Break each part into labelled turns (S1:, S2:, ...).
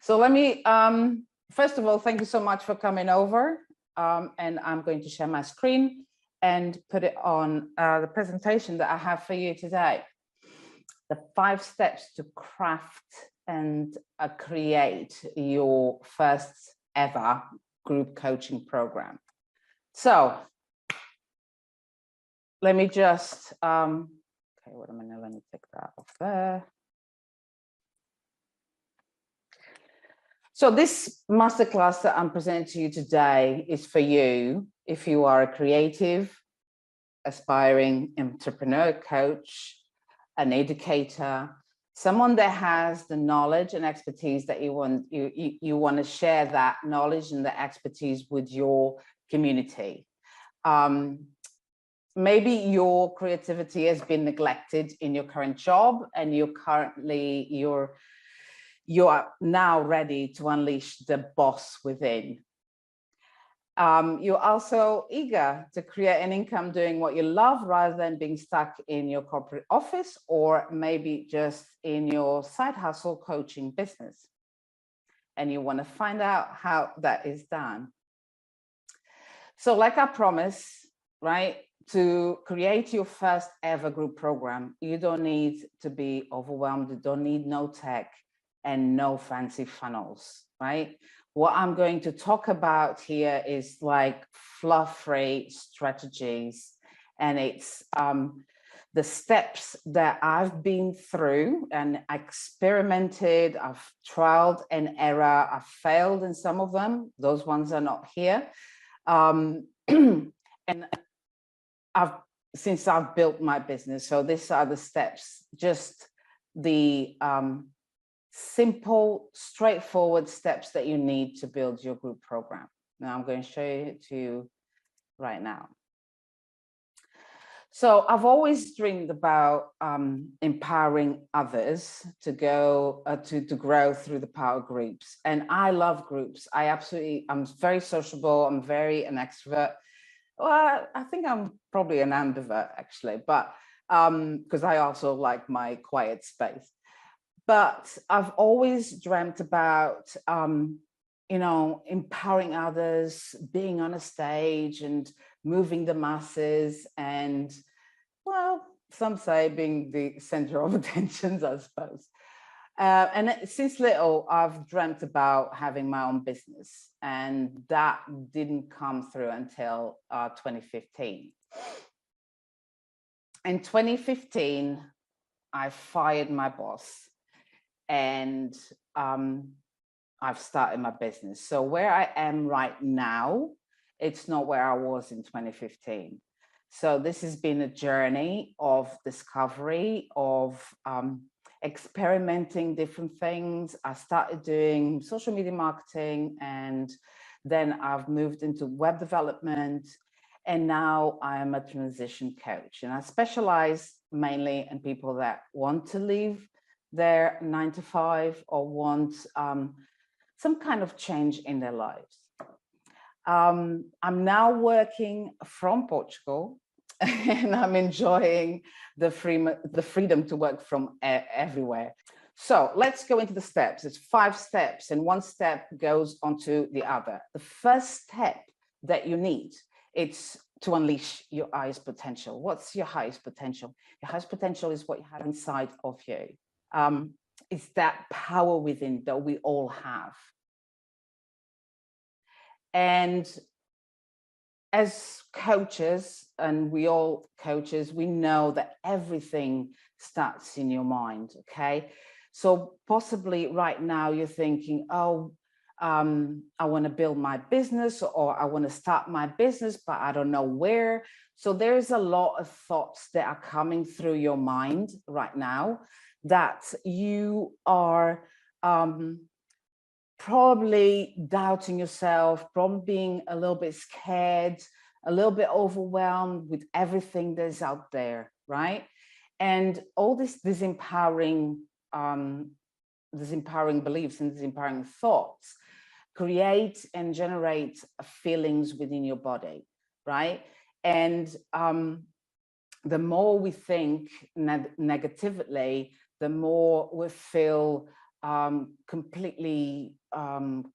S1: So let me, first of all, thank you so much for coming over. And I'm going to share my screen and put it on the presentation that I have for you today. The 5 steps to craft and create your first ever group coaching program. So let me just, okay, wait a minute, let me take that off there. So this masterclass that I'm presenting to you today is for you if you are a creative, aspiring entrepreneur, coach, an educator, someone that has the knowledge and expertise that you want to share that knowledge and the expertise with your community. Maybe your creativity has been neglected in your current job and you are now ready to unleash the boss within. You're also eager to create an income doing what you love rather than being stuck in your corporate office or maybe just in your side hustle coaching business. And you want to find out how that is done. So like I promised, right, to create your first ever group program, you don't need to be overwhelmed. You don't need no tech and no fancy funnels, right? What I'm going to talk about here is like fluff-free strategies, and it's the steps that I've been through and experimented. I've trialed and error. I've failed in some of them. Those ones are not here. And since I've built my business, so these are the steps, just the simple, straightforward steps that you need to build your group program. Now I'm going to show it to you right now. So I've always dreamed about empowering others to go to grow through the power of groups, and I love groups. I'm very sociable. I'm an extrovert. Well, I think I'm probably an ambivert actually, but because I also like my quiet space. But I've always dreamt about, empowering others, being on a stage and moving the masses and, well, some say being the center of attention, I suppose. And since little, I've dreamt about having my own business, and that didn't come through until 2015. In 2015, I fired my boss and I've started my business. So where I am right now, it's not where I was in 2015. So this has been a journey of discovery, of experimenting different things. I started doing social media marketing, and then I've moved into web development, and now I am a transition coach, and I specialize mainly in people that want to leave their 9-to-5 or want some kind of change in their lives. I'm now working from Portugal and I'm enjoying the freedom to work from everywhere. So let's go into the steps. It's 5 steps and one step goes onto the other. The first step that you need, it's to unleash your highest potential. What's your highest potential? Your highest potential is what you have inside of you. It's that power within that we all have. And as coaches, and we all coaches, we know that everything starts in your mind, okay? So possibly right now you're thinking, oh, I want to build my business, or I want to start my business, but I don't know where. So there's a lot of thoughts that are coming through your mind right now that you are probably doubting yourself, probably being a little bit scared, a little bit overwhelmed with everything that's out there, right? And all these empowering beliefs and these empowering thoughts create and generate feelings within your body, right? And the more we think negatively, the more we feel completely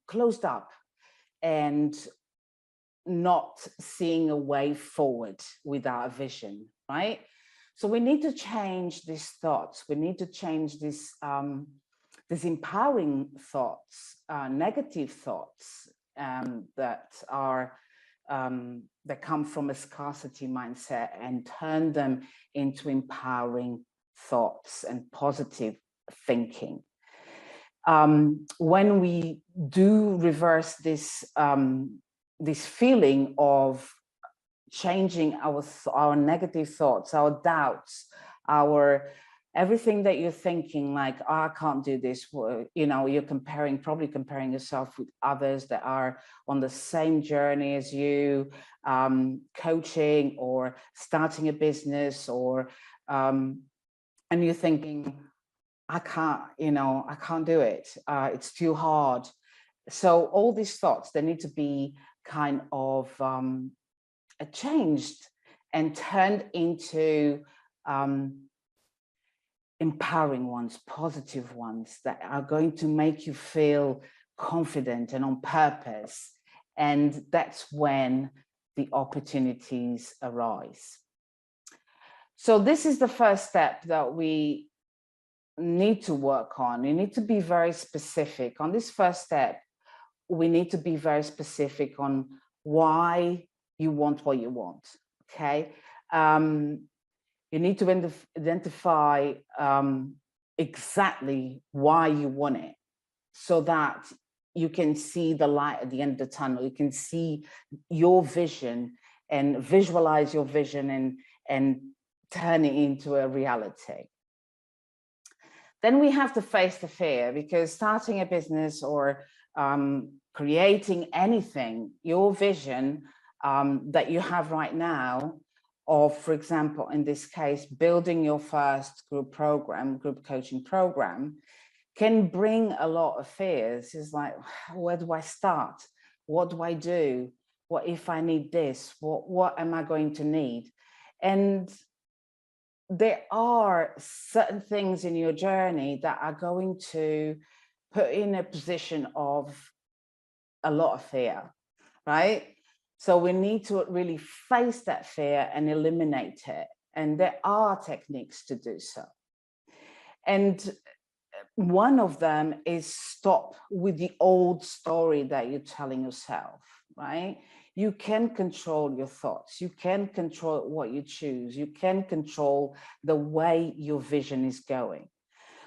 S1: closed up and not seeing a way forward with our vision, right? So we need to change these thoughts. We need to change these empowering thoughts, negative thoughts that come from a scarcity mindset, and turn them into empowering thoughts and positive thinking. When we do reverse this this feeling of changing our negative thoughts, our doubts, our everything that you're thinking, like, oh, I can't do this, you know, you're probably comparing yourself with others that are on the same journey as you, coaching or starting a business, or and you're thinking, I can't, you know, I can't do it, it's too hard. So all these thoughts, they need to be kind of changed and turned into empowering ones, positive ones that are going to make you feel confident and on purpose. And that's when the opportunities arise. So this is the first step that we need to work on. You need to be very specific. On this first step, we need to be very specific on why you want what you want, okay? You need to identify exactly why you want it, so that you can see the light at the end of the tunnel. You can see your vision and visualize your vision and turn it into a reality. Then we have to face the fear, because starting a business or creating anything, your vision that you have right now, of, for example, in this case, building your first group coaching program, can bring a lot of fears. It's like, where do I start? What do I do? What if I need this? What am I going to need? And there are certain things in your journey that are going to put in a position of a lot of fear, right? So we need to really face that fear and eliminate it. And there are techniques to do so. And one of them is stop with the old story that you're telling yourself, right? You can control your thoughts. You can control what you choose. You can control the way your vision is going.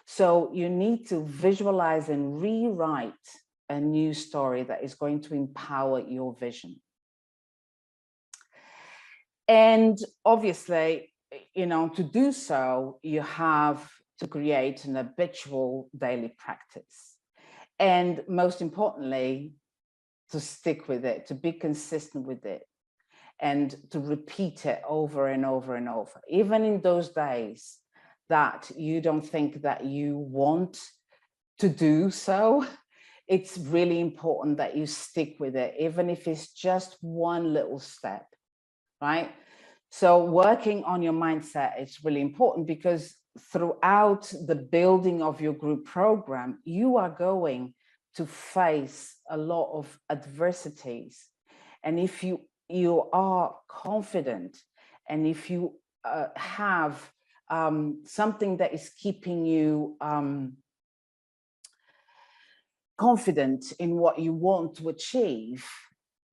S1: So you need to visualize and rewrite a new story that is going to empower your vision. And obviously, you know, to do so, you have to create an habitual daily practice. And most importantly, to stick with it, to be consistent with it, and to repeat it over and over and over, even in those days that you don't think that you want to do so. It's really important that you stick with it, even if it's just one little step, right? So working on your mindset is really important, because throughout the building of your group program, you are going to face a lot of adversities. And if you are confident, and if you have something that is keeping you confident in what you want to achieve,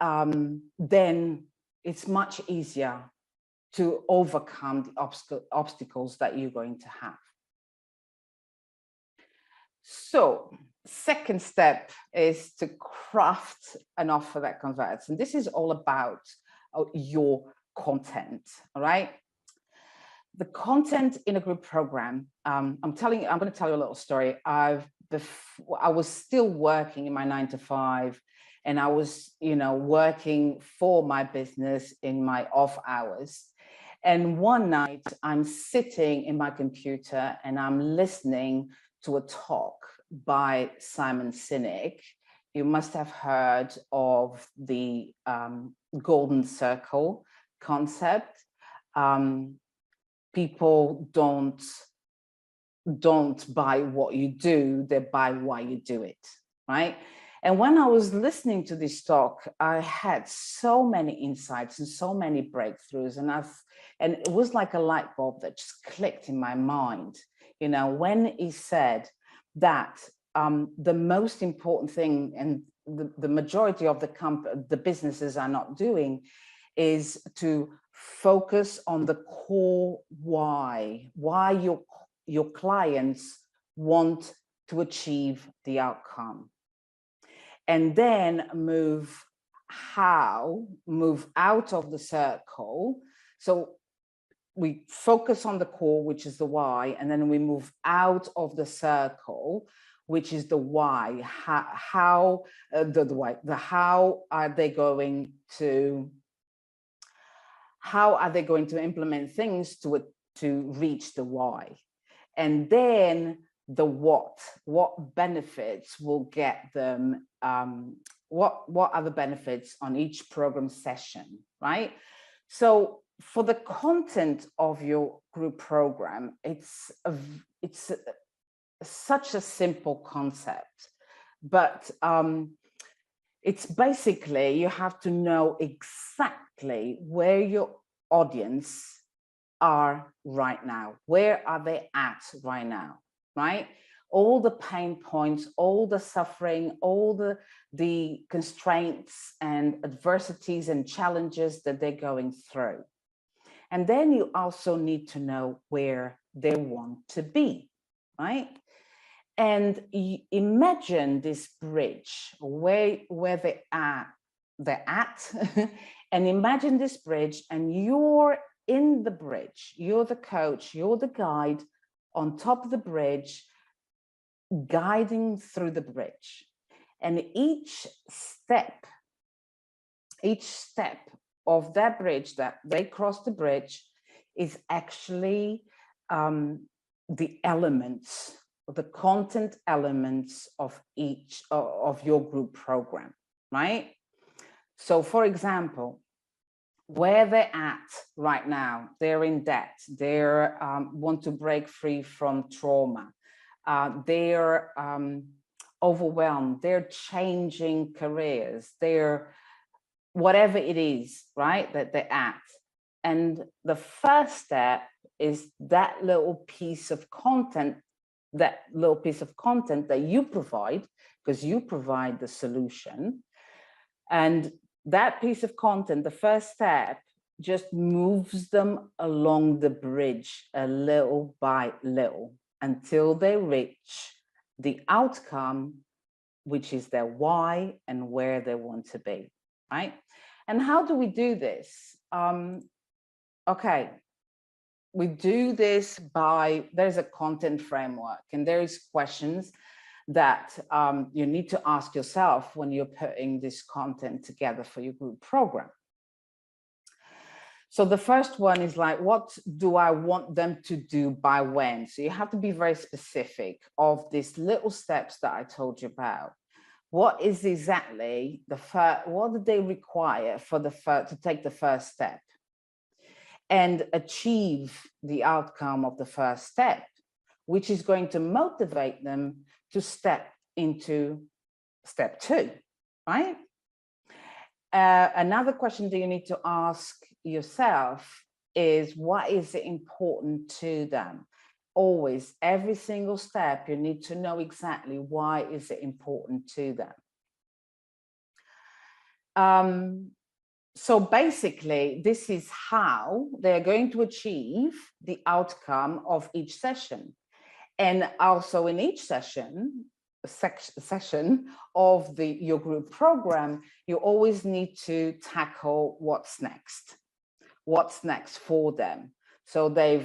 S1: then it's much easier to overcome the obstacles that you're going to have. So, second step is to craft an offer that converts. And this is all about your content, all right? The content in a group program, I'm going to tell you a little story. I was still working in my 9-to-5, and I was, you know, working for my business in my off hours. And one night I'm sitting in my computer and I'm listening to a talk by Simon Sinek. You must have heard of the golden circle concept. People don't don't buy what you do, they buy why you do it, right? And when I was listening to this talk, I had so many insights and so many breakthroughs, and it was like a light bulb that just clicked in my mind, you know, when he said that the most important thing, and the majority of the businesses are not doing, is to focus on the core why your clients want to achieve the outcome, and then move out of the circle. So we focus on the core, which is the why, and then we move out of the circle, which is the why. How are they going to implement things to reach the why? And then the what benefits will get them, what are the benefits on each program session, right? So for the content of your group program, it's such a simple concept, but it's basically, you have to know exactly where your audience are right now. Where are they at right now, right? All the pain points, all the suffering, all the constraints and adversities and challenges that they're going through. And then you also need to know where they want to be, right? And imagine this bridge, where they're at, and imagine this bridge, and you're in the bridge, you're the coach, you're the guide on top of the bridge, guiding through the bridge. And each step of that bridge that they cross the bridge is actually the elements, the content elements of each of your group program, right? So for example, where they're at right now, they're in debt, they're want to break free from trauma, they're overwhelmed, they're changing careers, they're whatever it is, right, that they're at. And the first step is that little piece of content that you provide, because you provide the solution. And that piece of content, the first step, just moves them along the bridge a little by little until they reach the outcome, which is their why and where they want to be, right? And how do we do this? Okay, we do this by, there's a content framework, and there is questions that you need to ask yourself when you're putting this content together for your group program. So the first one is like, what do I want them to do by when? So you have to be very specific of these little steps that I told you about. What is exactly what do they require for to take the first step and achieve the outcome of the first step, which is going to motivate them to step into step 2, right? Another question that you need to ask yourself is, what is important to them? Always, every single step, you need to know exactly why is it important to them. So basically, this is how they're going to achieve the outcome of each session. And also in each session of your group program, you always need to tackle what's next for them. So they're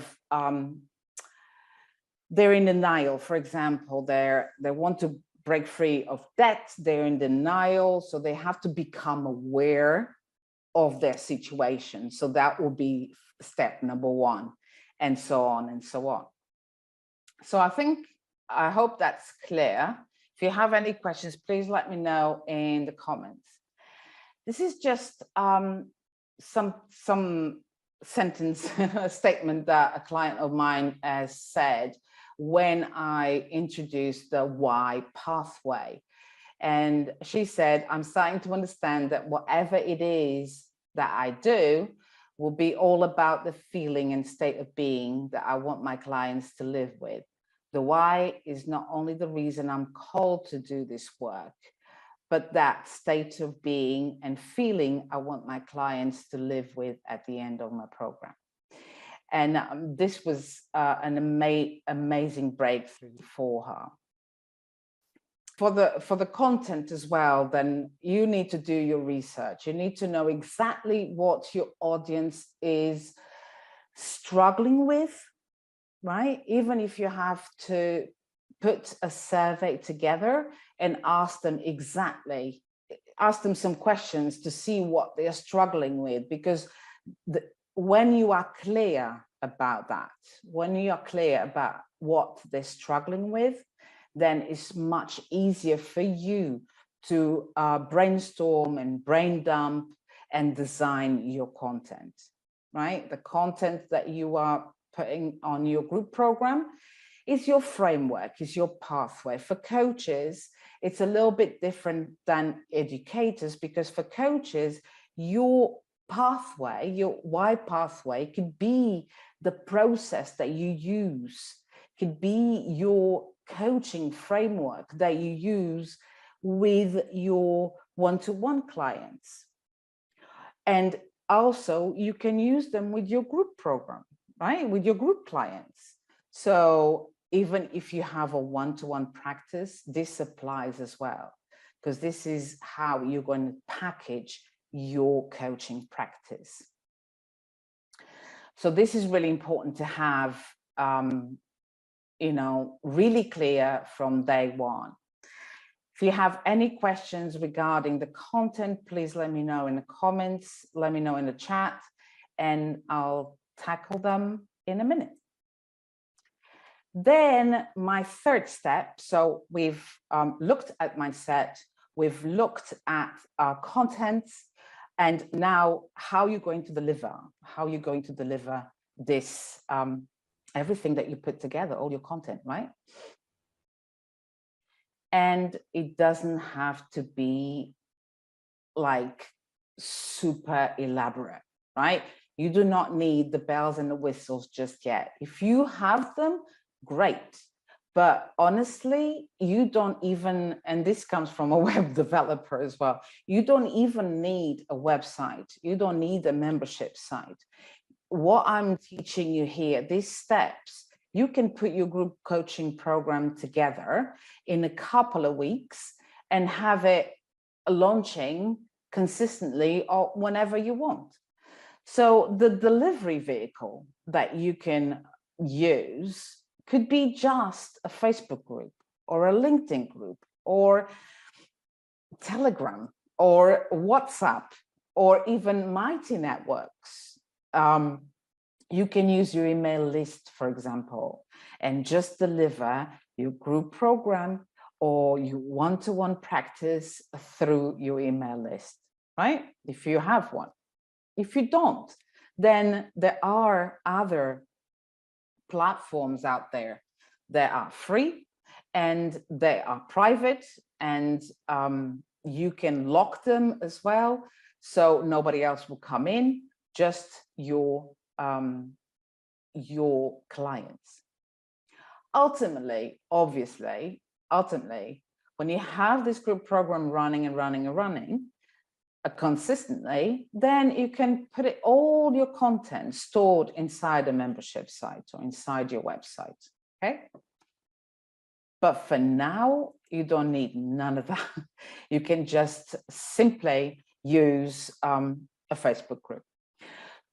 S1: in denial, for example, they want to break free of debt, they're in denial, so they have to become aware of their situation. So that will be step number 1, and so on and so on. So I hope that's clear. If you have any questions, please let me know in the comments. This is just some sentence, a statement that a client of mine has said when I introduced the why pathway. And she said, I'm starting to understand that whatever it is that I do will be all about the feeling and state of being that I want my clients to live with. The why is not only the reason I'm called to do this work, but that state of being and feeling I want my clients to live with at the end of my program. And this was an amazing breakthrough for her. For the content as well, then you need to do your research. You need to know exactly what your audience is struggling with, right? Even if you have to put a survey together and ask them some questions to see what they're struggling with, because when you are clear about that, when you are clear about what they're struggling with, then it's much easier for you to brainstorm and brain dump and design your content, right? The content that you are putting on your group program is your framework, is your pathway. For coaches, it's a little bit different than educators, because for coaches, your pathway, your why pathway could be the process that you use, could be your coaching framework that you use with your one-to-one clients. And also you can use them with your group program, right? With your group clients. So even if you have a one-to-one practice, this applies as well, because this is how you're going to package your coaching practice. So this is really important to have, really clear from day one. If you have any questions regarding the content, please let me know in the comments, let me know in the chat, and I'll tackle them in a minute. Then my third step, so we've looked at mindset, we've looked at our content, and now how you're going to deliver this, everything that you put together, all your content, right? And it doesn't have to be like super elaborate, right? You do not need the bells and the whistles just yet. If you have them, great. But honestly, you don't even, and this comes from a web developer as well, you don't even need a website. You don't need a membership site. What I'm teaching you here, these steps, you can put your group coaching program together in a couple of weeks and have it launching consistently or whenever you want. So the delivery vehicle that you can use could be just a Facebook group or a LinkedIn group or Telegram or WhatsApp or even Mighty Networks. You can use your email list, for example, and just deliver your group program or your one-to-one practice through your email list, right? If you have one. If you don't, then there are other platforms out there that are free and they are private, and you can lock them as well, so nobody else will come in, just your clients. Ultimately, obviously, when you have this group program running consistently, then you can put all your content stored inside a membership site or inside your website, okay? But for now, you don't need none of that. You can just simply use a Facebook group.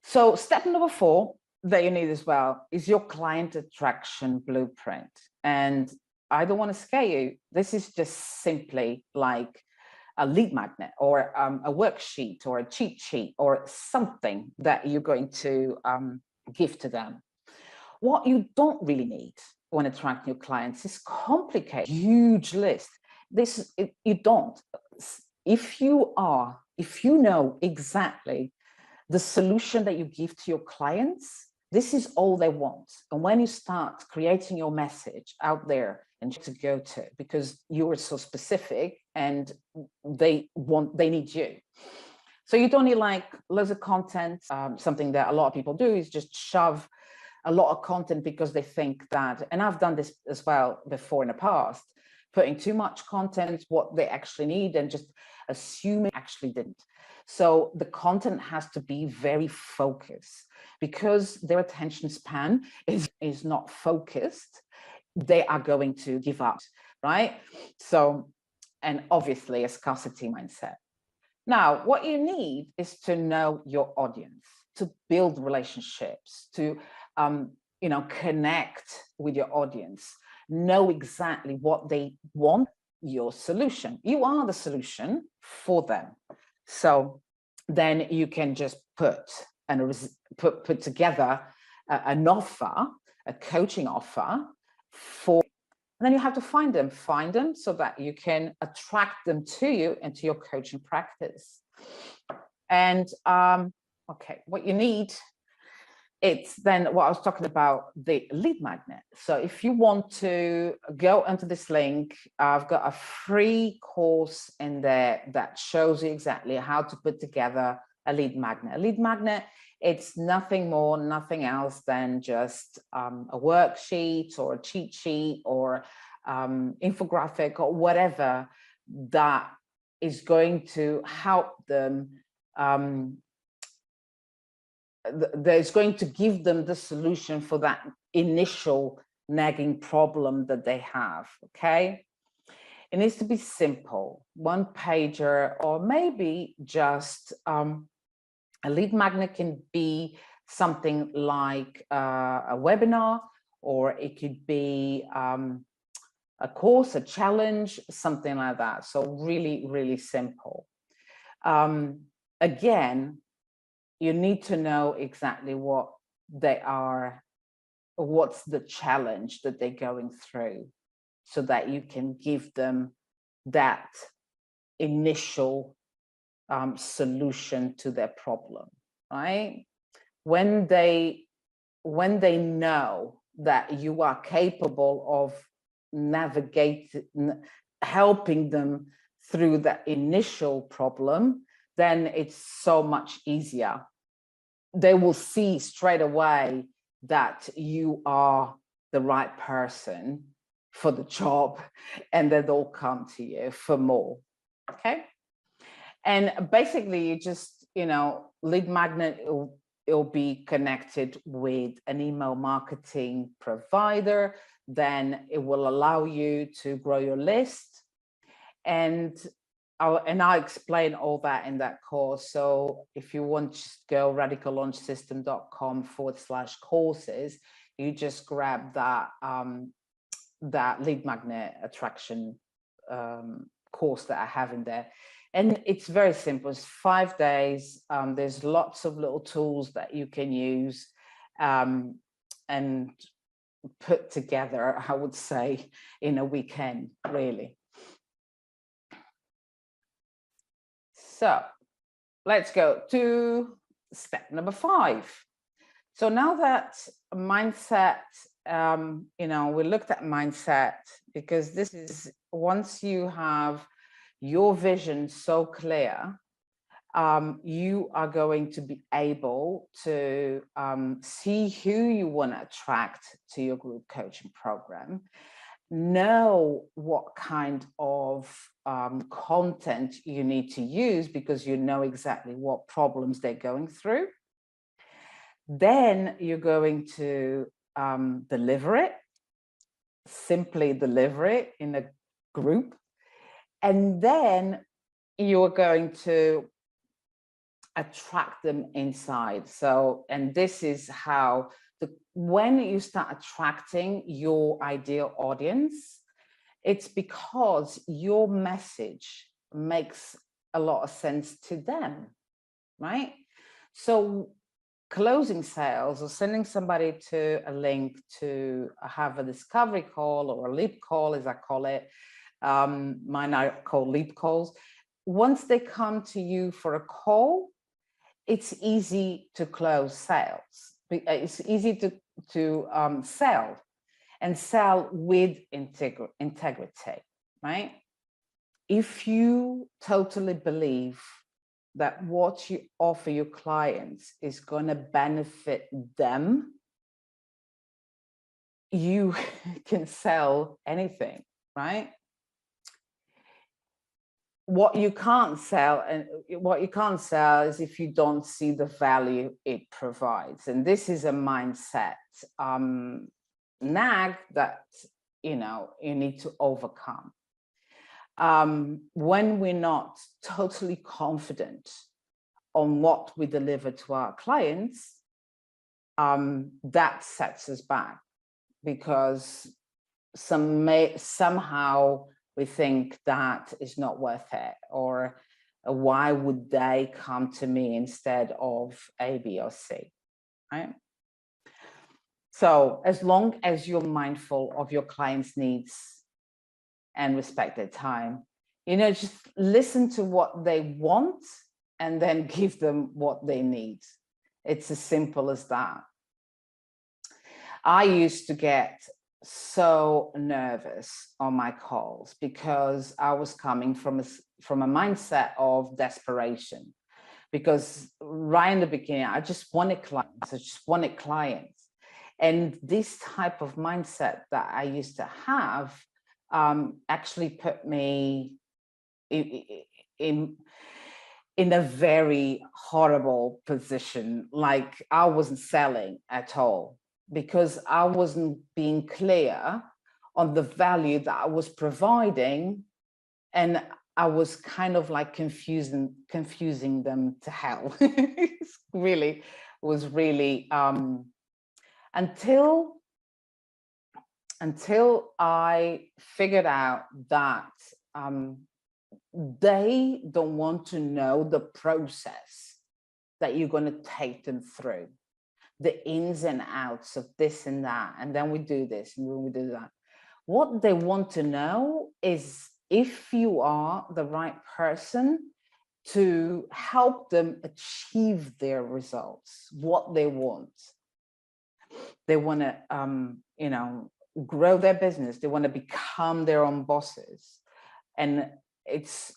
S1: So step number 4 that you need as well is your client attraction blueprint. And I don't want to scare you. This is just simply like a lead magnet or a worksheet or a cheat sheet or something that you're going to give to them. What you don't really need when attracting your clients is complicated, huge list. You don't. If you know exactly the solution that you give to your clients, This is all they want. And when you start creating your message out there and to go to, because you are so specific and they need you. So you don't need like loads of content. Something that a lot of people do is just shove a lot of content because they think that, and I've done this as well before in the past, putting too much content, what they actually need, and just assuming actually didn't. So the content has to be very focused, because their attention span is not focused. They are going to give up, right? So, and obviously a scarcity mindset. Now, what you need is to know your audience, to build relationships, to connect with your audience, know exactly what they want, your solution. You are the solution for them. So then you can just put together an offer, a coaching offer for, and then you have to find them so that you can attract them to you and to your coaching practice. And okay, what you need, it's then what I was talking about, the lead magnet. So if you want to go into this link, I've got a free course in there that shows you exactly how to put together a lead magnet. A lead magnet, it's nothing more, nothing else than just a worksheet or a cheat sheet or infographic or whatever that is going to help them, that is going to give them the solution for that initial nagging problem that they have, okay? It needs to be simple, one pager, or maybe just a lead magnet can be something like a webinar, or it could be a course, a challenge, something like that. So really, really simple. Again, you need to know exactly what they are, what's the challenge that they're going through, so that you can give them that initial solution to their problem, right? When they know that you are capable of helping them through that initial problem, then it's so much easier. They will see straight away that you are the right person for the job, and then they'll come to you for more, okay? And basically, you just, lead magnet, it'll be connected with an email marketing provider. Then it will allow you to grow your list. And I'll explain all that in that course. So if you want, just go radicallaunchsystem.com/courses. You just grab that that lead magnet attraction course that I have in there. And it's very simple. It's 5 days. There's lots of little tools that you can use and put together, I would say, in a weekend, really. So let's go to step number 5. So now that mindset, we looked at mindset, because this is, once you have your vision so clear, you are going to be able to see who you want to attract to your group coaching program, know what kind of content you need to use, because you know exactly what problems they're going through. Then you're going to deliver it, simply deliver it in a group. And then you're going to attract them inside. So, and this is how, when you start attracting your ideal audience, it's because your message makes a lot of sense to them, right? So closing sales, or sending somebody to a link to have a discovery call, or a lead call, as I call it, mine are called lead calls. Once they come to you for a call, it's easy to close sales, It's easy to sell, and sell with integrity, right? If you totally believe that what you offer your clients is going to benefit them, you can sell anything, right? What you can't sell is if you don't see the value it provides. And this is a mindset nag that, you need to overcome. When we're not totally confident on what we deliver to our clients, that sets us back, because somehow we think that is not worth it, or why would they come to me instead of A, B, or C, right? So as long as you're mindful of your clients' needs and respect their time, just listen to what they want and then give them what they need. It's as simple as that. I used to get so nervous on my calls because I was coming from a mindset of desperation, because right in the beginning, I just wanted clients. And this type of mindset that I used to have actually put me in a very horrible position. Like, I wasn't selling at all, because I wasn't being clear on the value that I was providing, and I was kind of like confusing them to hell. It was really until I figured out that they don't want to know the process that you're going to take them through, the ins and outs of this and that, and then we do this and then we do that. What they want to know is if you are the right person to help them achieve their results, what they want. They want to, grow their business. They want to become their own bosses. And it's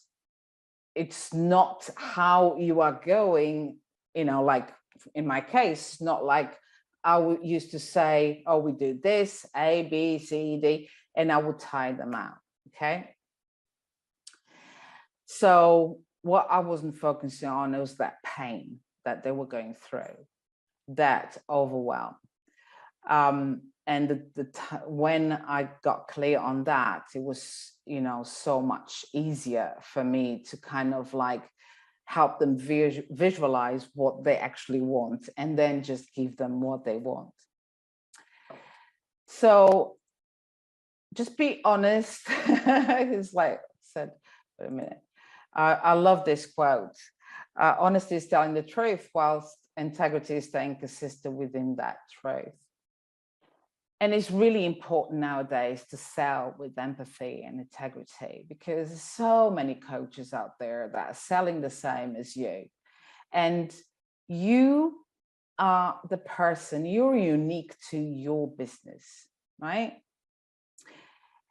S1: not how you are going, like in my case, not like I used to say, oh, we do this, A, B, C, D, and I would tie them out, okay? So what I wasn't focusing on was that pain that they were going through, that overwhelm. And when I got clear on that, it was, so much easier for me to kind of like help them visualize what they actually want, and then just give them what they want. So just be honest. It's like I said, wait a minute. I love this quote. Honesty is telling the truth, whilst integrity is staying consistent within that truth. And it's really important nowadays to sell with empathy and integrity, because there's so many coaches out there that are selling the same as you. And you are the person, you're unique to your business, right?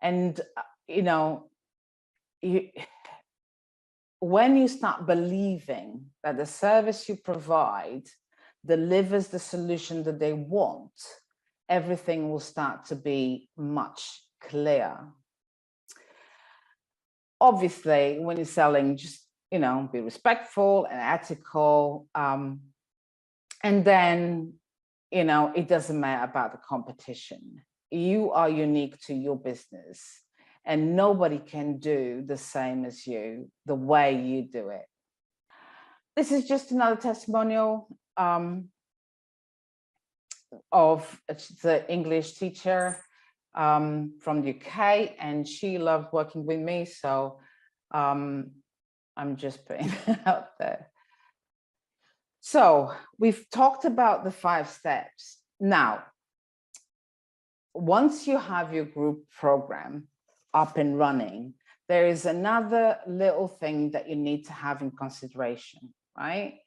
S1: And, when you start believing that the service you provide delivers the solution that they want, everything will start to be much clearer. Obviously, when you're selling, just, be respectful and ethical. And then, it doesn't matter about the competition. You are unique to your business, and nobody can do the same as you, the way you do it. This is just another testimonial of the English teacher from the UK, and she loved working with me. So I'm just putting it out there. So we've talked about the 5 steps. Now, once you have your group program up and running, there is another little thing that you need to have in consideration, right?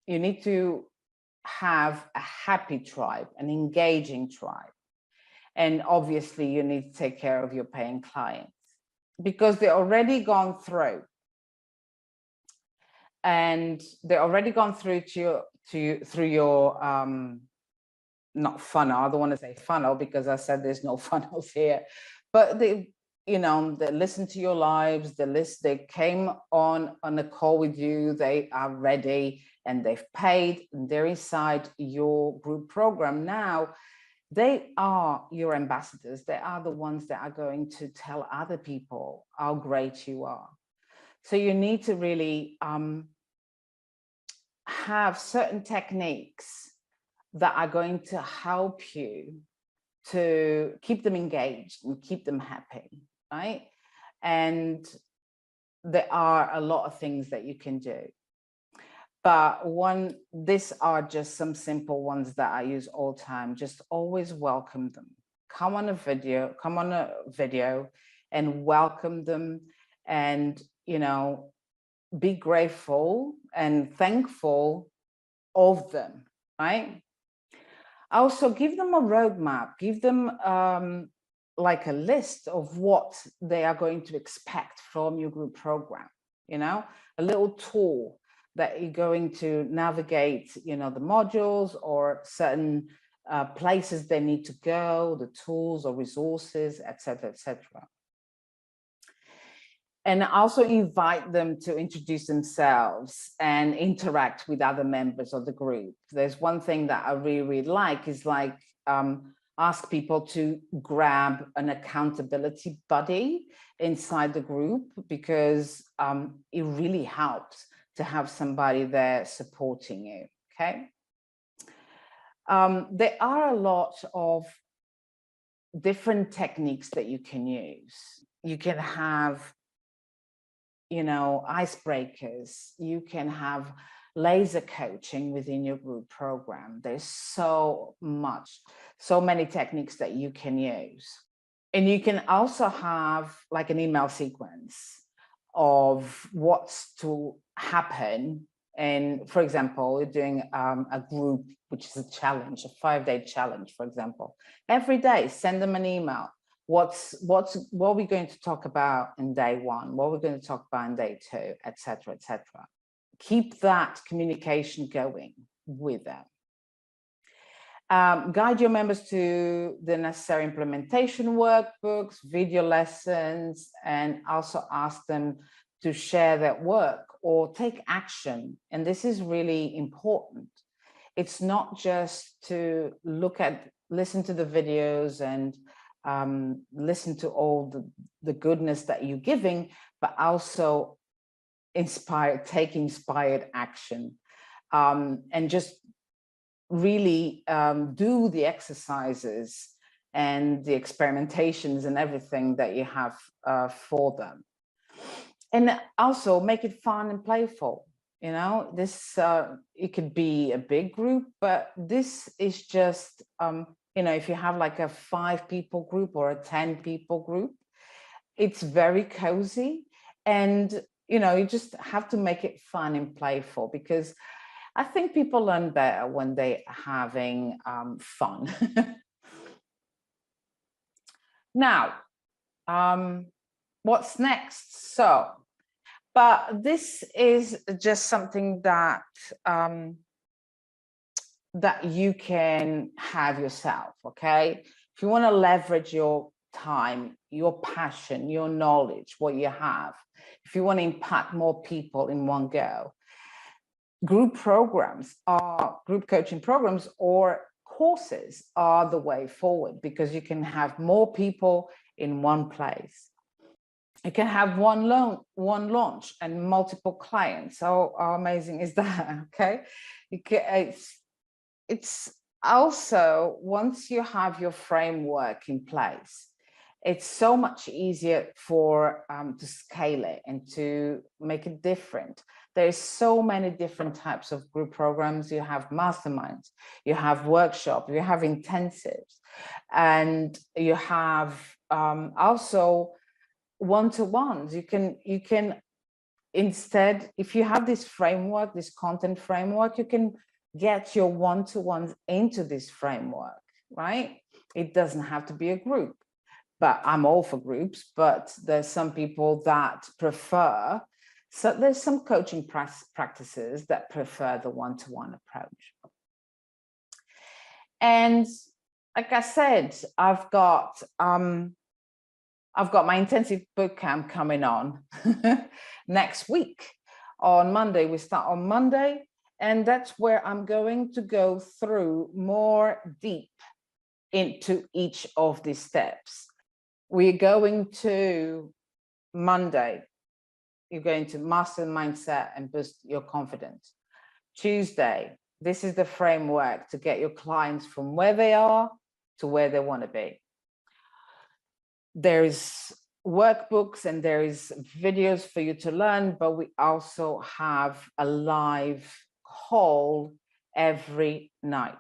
S1: You need to have a happy tribe, an engaging tribe. And obviously you need to take care of your paying clients because they're already gone through. And they're already gone through through your not funnel. I don't want to say funnel because I said there's no funnels here, but they listen to your lives, they came on a call with you, they are ready and they've paid, and they're inside your group program. Now they are your ambassadors. They are the ones that are going to tell other people how great you are. So you need to really have certain techniques that are going to help you to keep them engaged and keep them happy, right? And there are a lot of things that you can do. But these are just some simple ones that I use all the time. Just always welcome them. Come on a video and welcome them, and be grateful and thankful of them, right? Also give them a roadmap, give them like a list of what they are going to expect from your group program, a little tool that you're going to navigate, the modules or certain places they need to go, the tools or resources, etc., etc. And also invite them to introduce themselves and interact with other members of the group. There's one thing that I really, really like is ask people to grab an accountability buddy inside the group, because it really helps to have somebody there supporting you, okay? There are a lot of different techniques that you can use. You can have icebreakers, you can have laser coaching within your group program. There's so many techniques that you can use. And you can also have like an email sequence of what's to happen. And for example, you're doing a group, which is a challenge, a 5-day challenge, for example. Every day, send them an email. What are we going to talk about in day 1? What are we going to talk about in day 2, etc., etc. Keep that communication going with them. Guide your members to the necessary implementation workbooks, video lessons, and also ask them to share their work or take action. And this is really important. It's not just to listen to the videos and listen to all the goodness that you're giving, but also take inspired action, and just really do the exercises and the experimentations and everything that you have for them. And also make it fun and playful. This it could be a big group, but this is just if you have like a 5-people group or a 10-people group, it's very cozy, and you just have to make it fun and playful, because I think people learn better when they're having fun. Now, what's next? But this is just something that that you can have yourself, okay? If you want to leverage your time, your passion, your knowledge, what you have, if you want to impact more people in one go, group coaching programs or courses are the way forward, because you can have more people in one place. You can have one launch and multiple clients. So how amazing is that? Okay, it's also, once you have your framework in place, it's so much easier to scale it and to make it different. There's so many different types of group programs. You have masterminds, you have workshops, you have intensives, and you have also one-to-ones. You can instead, if you have this framework, this content framework, you can get your one-to-ones into this framework, right? It doesn't have to be a group, but I'm all for groups, but there's some people that prefer, so there's some coaching practices that prefer the one-to-one approach. And like I said, I've got my intensive bootcamp coming on next week. On Monday, we start on Monday, and that's where I'm going to go through more deep into each of these steps. We're going to Monday, you're going to master mindset and boost your confidence. Tuesday, this is the framework to get your clients from where they are to where they want to be. There's workbooks and there is videos for you to learn, but we also have a live call every night.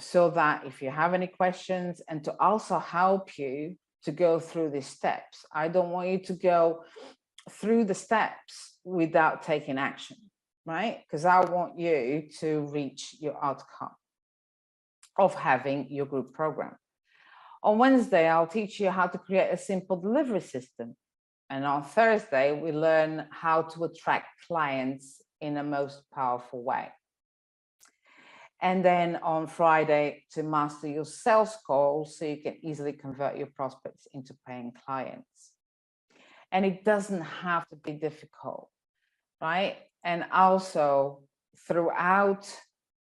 S1: So that if you have any questions, and to also help you to go through these steps. I don't want you to go through the steps without taking action, right? Because I want you to reach your outcome of having your group program. On Wednesday, I'll teach you how to create a simple delivery system. And on Thursday, we learn how to attract clients in a most powerful way. And then on Friday, to master your sales calls so you can easily convert your prospects into paying clients. And it doesn't have to be difficult, right? And also throughout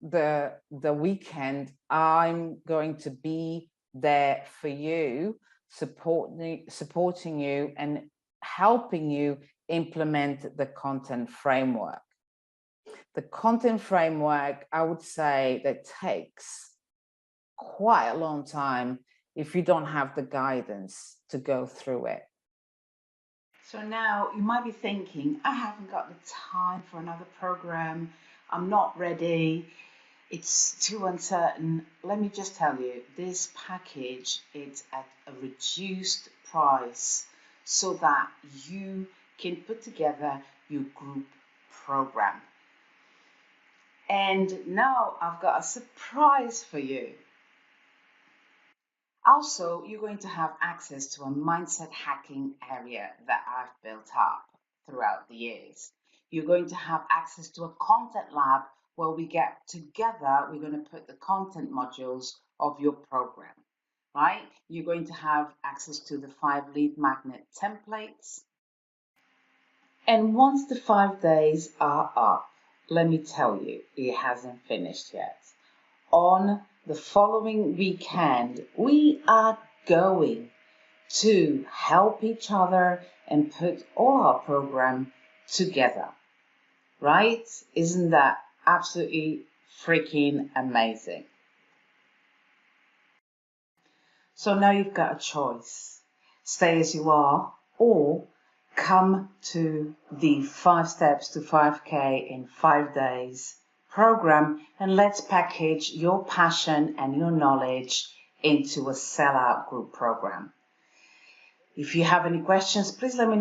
S1: the weekend, I'm going to be there for you, supporting you and helping you implement the content framework. The content framework, I would say, that takes quite a long time if you don't have the guidance to go through it.
S2: So now you might be thinking, I haven't got the time for another program. I'm not ready. It's too uncertain. Let me just tell you, this package is at a reduced price so that you can put together your group program. And now I've got a surprise for you. Also, you're going to have access to a mindset hacking area that I've built up throughout the years. You're going to have access to a content lab where we get together, we're going to put the content modules of your program, right? You're going to have access to the 5 lead magnet templates. And once the 5 days are up, let me tell you, it hasn't finished yet. On the following weekend, we are going to help each other and put all our program together, right? Isn't that absolutely freaking amazing? So now you've got a choice. Stay as you are or come to the 5 steps to 5K in 5 days program, and let's package your passion and your knowledge into a sellout group program. If you have any questions, please let me know.